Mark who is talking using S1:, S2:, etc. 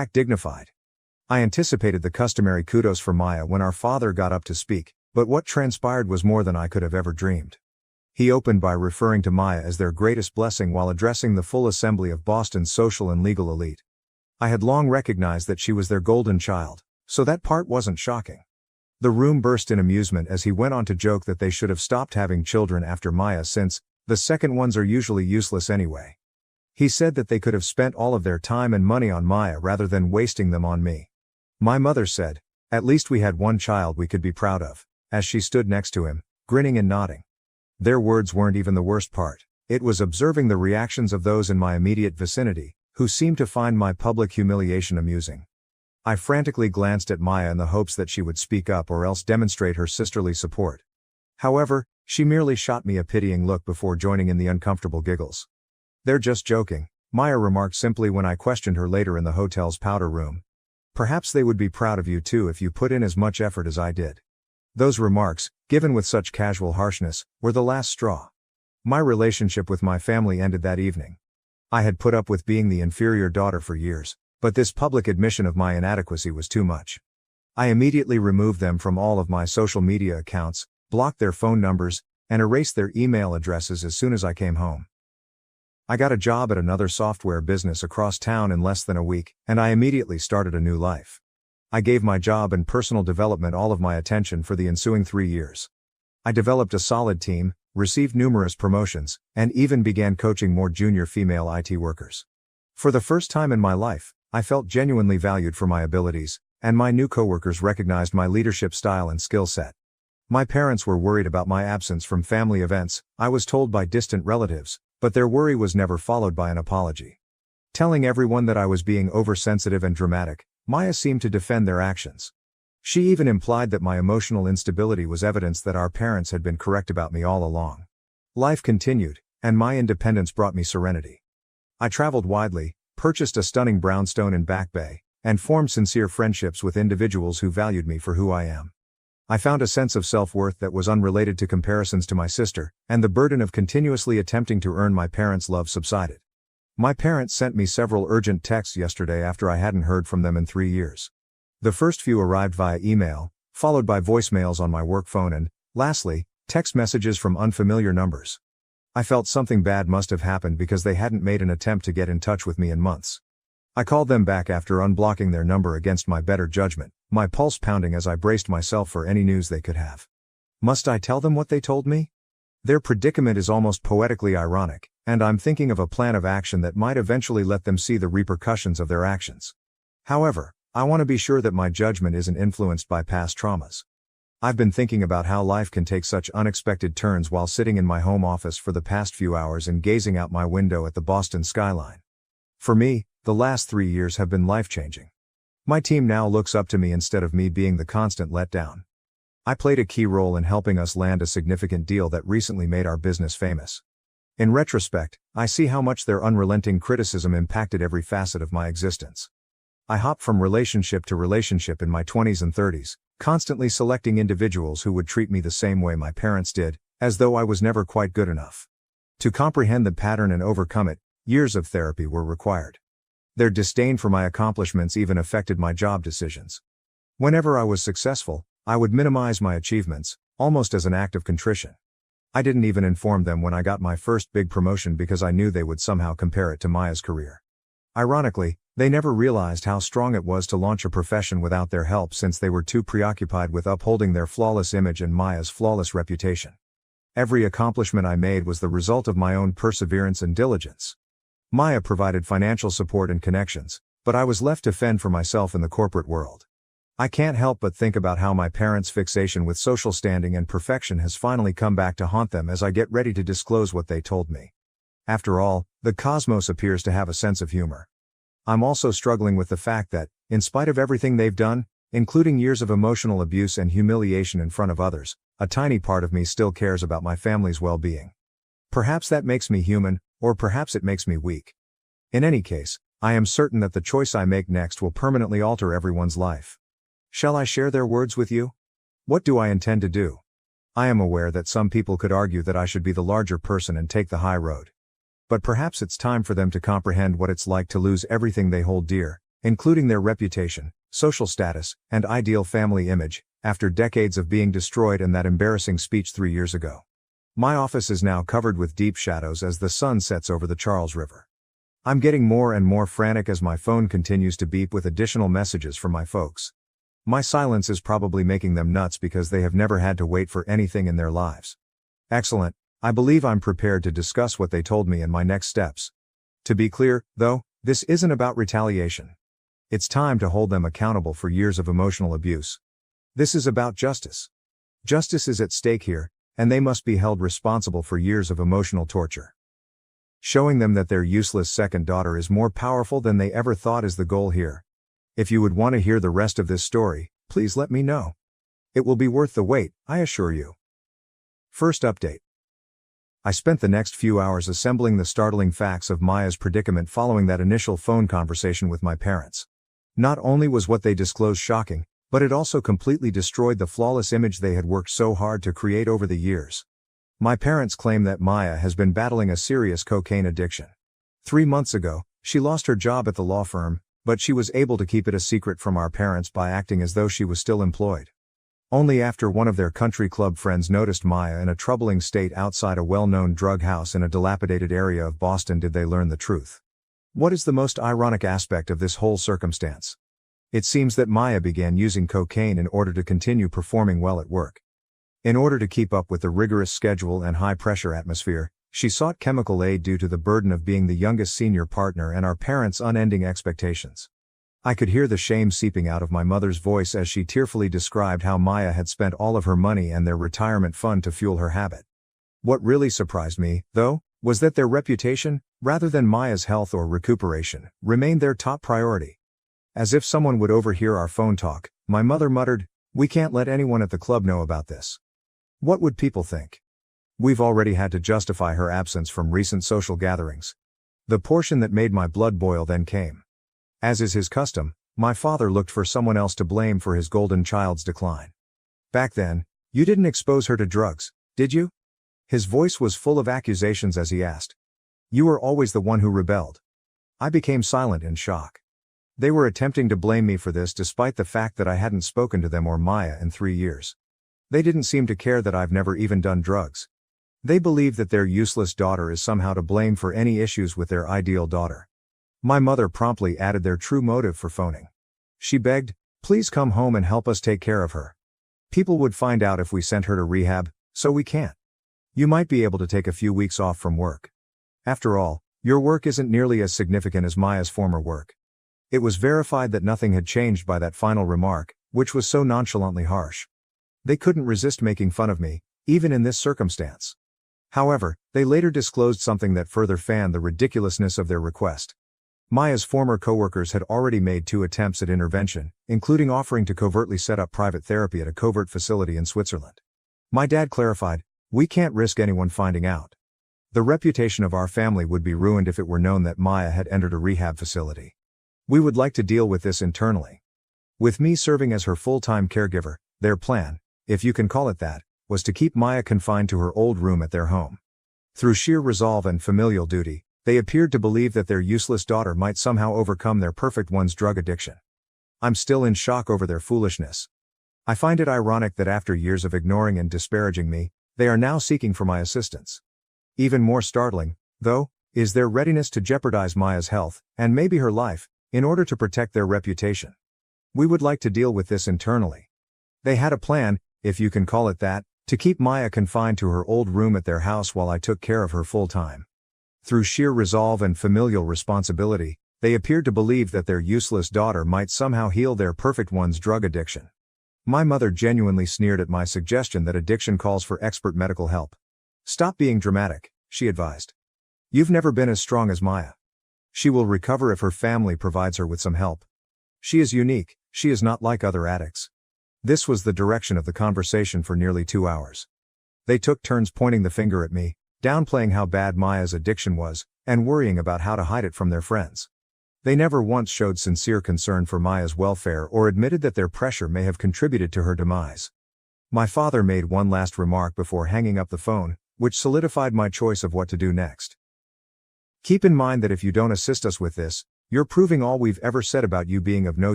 S1: act dignified. I anticipated the customary kudos for Maya when our father got up to speak, but what transpired was more than I could have ever dreamed. He opened by referring to Maya as their greatest blessing while addressing the full assembly of Boston's social and legal elite. I had long recognized that she was their golden child, so that part wasn't shocking. The room burst in amusement as he went on to joke that they should have stopped having children after Maya since the second ones are usually useless anyway. He said that they could have spent all of their time and money on Maya rather than wasting them on me. My mother said, "At least we had one child we could be proud of," as she stood next to him, grinning and nodding. Their words weren't even the worst part. It was observing the reactions of those in my immediate vicinity, who seemed to find my public humiliation amusing. I frantically glanced at Maya in the hopes that she would speak up or else demonstrate her sisterly support. However, she merely shot me a pitying look before joining in the uncomfortable giggles. "They're just joking," Maya remarked simply when I questioned her later in the hotel's powder room. "Perhaps they would be proud of you too if you put in as much effort as I did." Those remarks, given with such casual harshness, were the last straw. My relationship with my family ended that evening. I had put up with being the inferior daughter for years, but this public admission of my inadequacy was too much. I immediately removed them from all of my social media accounts, blocked their phone numbers, and erased their email addresses as soon as I came home. I got a job at another software business across town in less than a week, and I immediately started a new life. I gave my job and personal development all of my attention for the ensuing 3 years. I developed a solid team, received numerous promotions, and even began coaching more junior female IT workers. For the first time in my life, I felt genuinely valued for my abilities, and my new coworkers recognized my leadership style and skill set. My parents were worried about my absence from family events, I was told by distant relatives, but their worry was never followed by an apology. Telling everyone that I was being oversensitive and dramatic, Maya seemed to defend their actions. She even implied that my emotional instability was evidence that our parents had been correct about me all along. Life continued, and my independence brought me serenity. I traveled widely, purchased a stunning brownstone in Back Bay, and formed sincere friendships with individuals who valued me for who I am. I found a sense of self-worth that was unrelated to comparisons to my sister, and the burden of continuously attempting to earn my parents' love subsided. My parents sent me several urgent texts yesterday after I hadn't heard from them in 3 years. The first few arrived via email, followed by voicemails on my work phone and, lastly, text messages from unfamiliar numbers. I felt something bad must have happened because they hadn't made an attempt to get in touch with me in months. I called them back after unblocking their number against my better judgment, my pulse pounding as I braced myself for any news they could have. Must I tell them what they told me? Their predicament is almost poetically ironic, and I'm thinking of a plan of action that might eventually let them see the repercussions of their actions. However, I want to be sure that my judgment isn't influenced by past traumas. I've been thinking about how life can take such unexpected turns while sitting in my home office for the past few hours and gazing out my window at the Boston skyline. For me, the last 3 years have been life-changing. My team now looks up to me instead of me being the constant letdown. I played a key role in helping us land a significant deal that recently made our business famous. In retrospect, I see how much their unrelenting criticism impacted every facet of my existence. I hopped from relationship to relationship in my 20s and 30s, constantly selecting individuals who would treat me the same way my parents did, as though I was never quite good enough. To comprehend the pattern and overcome it, years of therapy were required. Their disdain for my accomplishments even affected my job decisions. Whenever I was successful, I would minimize my achievements, almost as an act of contrition. I didn't even inform them when I got my first big promotion because I knew they would somehow compare it to Maya's career. Ironically, they never realized how strong it was to launch a profession without their help since they were too preoccupied with upholding their flawless image and Maya's flawless reputation. Every accomplishment I made was the result of my own perseverance and diligence. Maya provided financial support and connections, but I was left to fend for myself in the corporate world. I can't help but think about how my parents' fixation with social standing and perfection has finally come back to haunt them as I get ready to disclose what they told me. After all, the cosmos appears to have a sense of humor. I'm also struggling with the fact that, in spite of everything they've done, including years of emotional abuse and humiliation in front of others, a tiny part of me still cares about my family's well-being. Perhaps that makes me human, or perhaps it makes me weak. In any case, I am certain that the choice I make next will permanently alter everyone's life. Shall I share their words with you? What do I intend to do? I am aware that some people could argue that I should be the larger person and take the high road. But perhaps it's time for them to comprehend what it's like to lose everything they hold dear, including their reputation, social status, and ideal family image, after decades of being destroyed and that embarrassing speech 3 years ago. My office is now covered with deep shadows as the sun sets over the Charles River. I'm getting more and more frantic as my phone continues to beep with additional messages from my folks. My silence is probably making them nuts because they have never had to wait for anything in their lives. Excellent, I believe I'm prepared to discuss what they told me and my next steps. To be clear, though, this isn't about retaliation. It's time to hold them accountable for years of emotional abuse. This is about justice. Justice is at stake here, and they must be held responsible for years of emotional torture. Showing them that their useless second daughter is more powerful than they ever thought is the goal here. If you would want to hear the rest of this story, please let me know. It will be worth the wait, I assure you. First update. I spent the next few hours assembling the startling facts of Maya's predicament following that initial phone conversation with my parents. Not only was what they disclosed shocking, but it also completely destroyed the flawless image they had worked so hard to create over the years. My parents claim that Maya has been battling a serious cocaine addiction. 3 months ago, she lost her job at the law firm, but she was able to keep it a secret from our parents by acting as though she was still employed. Only after one of their country club friends noticed Maya in a troubling state outside a well-known drug house in a dilapidated area of Boston did they learn the truth. What is the most ironic aspect of this whole circumstance? It seems that Maya began using cocaine in order to continue performing well at work. In order to keep up with the rigorous schedule and high-pressure atmosphere, she sought chemical aid due to the burden of being the youngest senior partner and our parents' unending expectations. I could hear the shame seeping out of my mother's voice as she tearfully described how Maya had spent all of her money and their retirement fund to fuel her habit. What really surprised me, though, was that their reputation, rather than Maya's health or recuperation, remained their top priority. As if someone would overhear our phone talk, my mother muttered, "We can't let anyone at the club know about this. What would people think? We've already had to justify her absence from recent social gatherings." The portion that made my blood boil then came. As is his custom, my father looked for someone else to blame for his golden child's decline. "Back then, you didn't expose her to drugs, did you?" His voice was full of accusations as he asked. "You were always the one who rebelled." I became silent in shock. They were attempting to blame me for this despite the fact that I hadn't spoken to them or Maya in 3 years. They didn't seem to care that I've never even done drugs. They believe that their useless daughter is somehow to blame for any issues with their ideal daughter. My mother promptly added their true motive for phoning. She begged, "Please come home and help us take care of her. People would find out if we sent her to rehab, so we can't. You might be able to take a few weeks off from work. After all, your work isn't nearly as significant as Maya's former work." It was verified that nothing had changed by that final remark, which was so nonchalantly harsh. They couldn't resist making fun of me, even in this circumstance. However, they later disclosed something that further fanned the ridiculousness of their request. Maya's former coworkers had already made 2 attempts at intervention, including offering to covertly set up private therapy at a covert facility in Switzerland. My dad clarified, "We can't risk anyone finding out. The reputation of our family would be ruined if it were known that Maya had entered a rehab facility. We would like to deal with this internally." With me serving as her full-time caregiver, their plan, if you can call it that, was to keep Maya confined to her old room at their home. Through sheer resolve and familial duty, they appeared to believe that their useless daughter might somehow overcome their perfect one's drug addiction. I'm still in shock over their foolishness. I find it ironic that after years of ignoring and disparaging me, they are now seeking for my assistance. Even more startling, though, is their readiness to jeopardize Maya's health, and maybe her life, in order to protect their reputation. We would like to deal with this internally. They had a plan, if you can call it that, to keep Maya confined to her old room at their house while I took care of her full-time. Through sheer resolve and familial responsibility, they appeared to believe that their useless daughter might somehow heal their perfect one's drug addiction. My mother genuinely sneered at my suggestion that addiction calls for expert medical help. "Stop being dramatic," she advised. "You've never been as strong as Maya. She will recover if her family provides her with some help. She is unique, she is not like other addicts." This was the direction of the conversation for nearly 2 hours. They took turns pointing the finger at me, downplaying how bad Maya's addiction was, and worrying about how to hide it from their friends. They never once showed sincere concern for Maya's welfare or admitted that their pressure may have contributed to her demise. My father made one last remark before hanging up the phone, which solidified my choice of what to do next. "Keep in mind that if you don't assist us with this, You're proving all we've ever said about you being of no